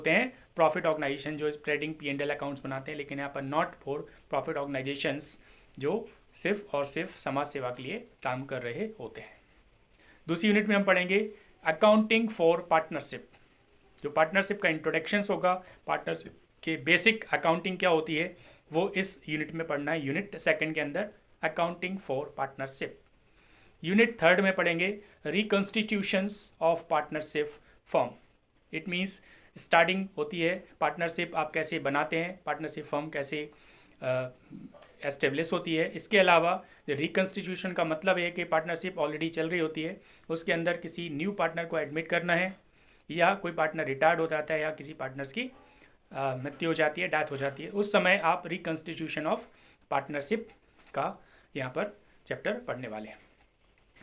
होते हैं profit organisation जो ट्रेडिंग P&L अकाउंट्स बनाते हैं, लेकिन यहाँ पर नॉट फॉर प्रॉफिट ऑर्गेनाइजेशंस जो सिर्फ और सिर्फ समाज सेवा के लिए काम कर रहे होते हैं। दूसरी यूनिट में हम पढ़ेंगे अकाउंटिंग फॉर पार्टनरशिप। जो पार्टनरशिप का इंट्रोडक्शन होगा, पार्टनरशिप के बेसिक अकाउंटिंग क्या होती है, वो इस यूनिट में पढ़ना है। यूनिट सेकंड के अंदर accounting for partnership. Unit third में पढ़ेंगे reconstitutions of partnership firm. It means starting होती है पार्टनरशिप आप कैसे बनाते हैं, पार्टनरशिप फर्म कैसे एस्टेब्लिश होती है। इसके अलावा रिकॉन्स्टिट्यूशन का मतलब है कि पार्टनरशिप ऑलरेडी चल रही होती है, उसके अंदर किसी न्यू पार्टनर को एडमिट करना है, या कोई पार्टनर रिटायर्ड हो जाता है, या किसी पार्टनर्स की मृत्यु हो जाती है, डेथ हो जाती है, उस समय आप रिकॉन्स्टिट्यूशन ऑफ पार्टनरशिप का यहाँ पर चैप्टर पढ़ने वाले हैं।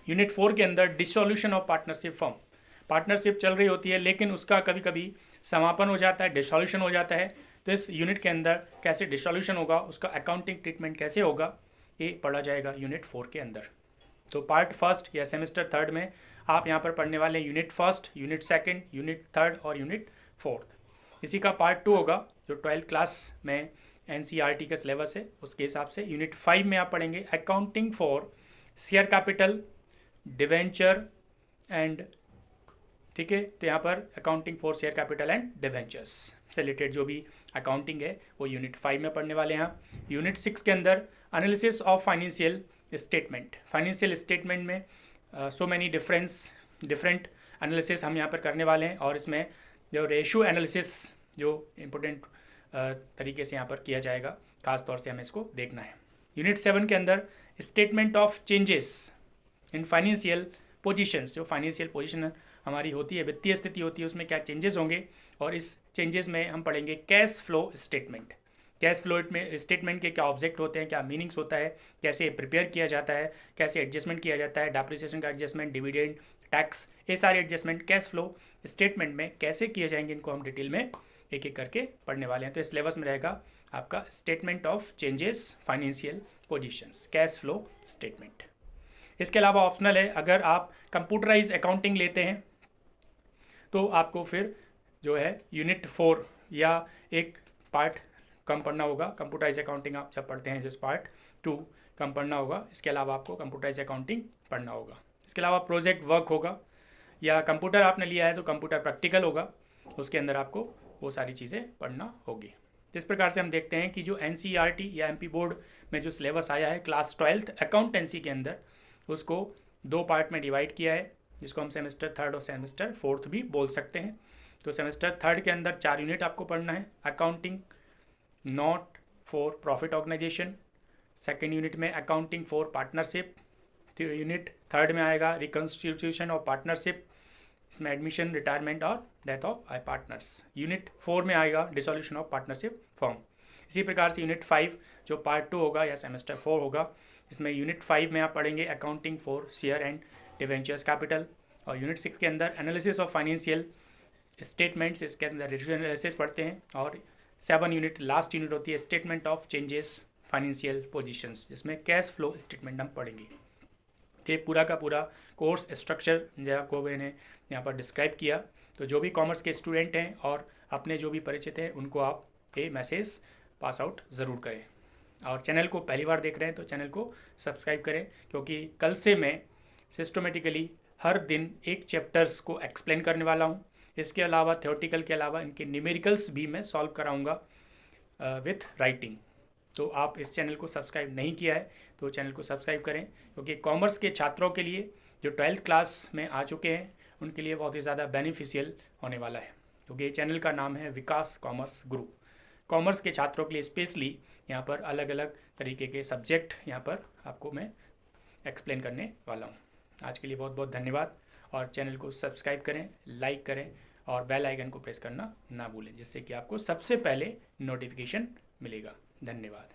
यूनिट 4 के अंदर dissolution of partnership firm. Partnership चल रही होती है लेकिन उसका कभी कभी समापन हो जाता है, डिसोल्यूशन हो जाता है, तो इस यूनिट के अंदर कैसे डिसोल्यूशन होगा, उसका अकाउंटिंग ट्रीटमेंट कैसे होगा, ये पढ़ा जाएगा यूनिट 4 के अंदर। तो पार्ट फर्स्ट या सेमेस्टर थर्ड में आप यहाँ पर पढ़ने वाले हैं unit first, unit second, unit third और यूनिट फोर्थ। इसी का पार्ट 2 होगा जो 12th क्लास में NCERT का सिलेबस है उसके हिसाब से। यूनिट 5 में आप पढ़ेंगे accounting for share capital, debenture and, ठीक है, तो यहाँ पर accounting for share capital and debentures से रिलेटेड जो भी अकाउंटिंग है वो यूनिट 5 में पढ़ने वाले हैं। यूनिट 6 के अंदर analysis of financial statement. Financial statement में सो मैनी डिफरेंट एनालिसिस हम यहाँ पर करने वाले हैं, और इसमें जो रेशियो एनालिसिस जो इम्पोर्टेंट तरीके से यहाँ पर किया जाएगा, खास तौर से हमें इसको देखना है। यूनिट 7 के अंदर statement of changes in financial positions. जो फाइनेंशियल पोजीशन हमारी होती है, वित्तीय स्थिति होती है, उसमें क्या चेंजेस होंगे, और इस चेंजेस में हम पढ़ेंगे cash flow statement. Cash flow में स्टेटमेंट के क्या ऑब्जेक्ट होते हैं, क्या मीनिंग्स होता है, कैसे प्रिपेयर किया जाता है, कैसे एडजस्टमेंट किया जाता है, डेप्रिसिएशन का एडजस्टमेंट, डिविडेंड, टैक्स, ये सारे एडजस्टमेंट कैश फ्लो स्टेटमेंट में कैसे किए जाएंगे, इनको हम डिटेल में एक एक करके पढ़ने वाले हैं। तो इस सिलेबस में रहेगा आपका statement of changes financial positions, cash flow statement. इसके अलावा ऑप्शनल है, अगर आप कंप्यूटराइज अकाउंटिंग लेते हैं तो आपको फिर जो है यूनिट 4 या एक पार्ट कम पढ़ना होगा। कंप्यूटराइज अकाउंटिंग आप जब पढ़ते हैं, जो पार्ट 2 कम पढ़ना होगा। इसके अलावा आपको कंप्यूटराइज अकाउंटिंग पढ़ना होगा। इसके अलावा प्रोजेक्ट वर्क होगा, या कंप्यूटर आपने लिया है तो कंप्यूटर प्रैक्टिकल होगा, उसके अंदर आपको वो सारी चीज़ें पढ़ना होगी। इस प्रकार से हम देखते हैं कि जो NCERT या MP बोर्ड में जो सिलेबस आया है क्लास 12th अकाउंटेंसी के अंदर, उसको 2 पार्ट में डिवाइड किया है, जिसको हम सेमेस्टर थर्ड और सेमेस्टर फोर्थ भी बोल सकते हैं। तो सेमेस्टर थर्ड के अंदर 4 यूनिट आपको पढ़ना है। Accounting not for profit organisation, second unit में accounting for partnership, unit third में आएगा रिकॉन्स्टिट्यूशन ऑफ पार्टनरशिप, इसमें एडमिशन, रिटायरमेंट और death of a partners. Unit 4 में आएगा डिसोल्यूशन ऑफ पार्टनरशिप फॉर्म। इसी प्रकार से यूनिट 5 जो पार्ट 2 होगा या सेमेस्टर 4 होगा, इसमें यूनिट 5 में आप पढ़ेंगे accounting for share and debentures capital, और यूनिट 6 के अंदर एनालिसिस ऑफ फाइनेंशियल स्टेटमेंट्स, इसके अंदर रेशियो एनालिसिस पढ़ते हैं, और 7 यूनिट लास्ट यूनिट होती है statement of changes financial positions, जिसमें कैश फ्लो स्टेटमेंट हम पढ़ेंगे। ये पूरा का पूरा कोर्स स्ट्रक्चर को मैंने यहाँ पर डिस्क्राइब किया। तो जो भी कॉमर्स के स्टूडेंट हैं और अपने जो भी परिचित हैं, उनको आप ये मैसेज पास आउट ज़रूर करें। और चैनल को पहली बार देख रहे हैं तो चैनल को सब्सक्राइब करें, क्योंकि कल से मैं सिस्टमेटिकली हर दिन एक चैप्टर्स को एक्सप्लेन करने वाला हूँ। इसके अलावा थ्योरेटिकल के अलावा इनके न्यूमेरिकल्स भी मैं सॉल्व कराऊँगा विथ राइटिंग। तो आप इस चैनल को सब्सक्राइब नहीं किया है तो चैनल को सब्सक्राइब करें, क्योंकि कॉमर्स के छात्रों के लिए जो 12th क्लास में आ चुके हैं उनके लिए बहुत ही ज़्यादा बेनिफिशियल होने वाला है, क्योंकि ये चैनल का नाम है विकास कॉमर्स गुरु। कॉमर्स के छात्रों के लिए स्पेशली यहाँ पर अलग अलग तरीके के सब्जेक्ट यहाँ पर आपको मैं एक्सप्लेन करने वाला हूँ। आज के लिए बहुत बहुत धन्यवाद, और चैनल को सब्सक्राइब करें, लाइक करें और बेल आइकन को प्रेस करना ना भूलें, जिससे कि आपको सबसे पहले नोटिफिकेशन मिलेगा। धन्यवाद।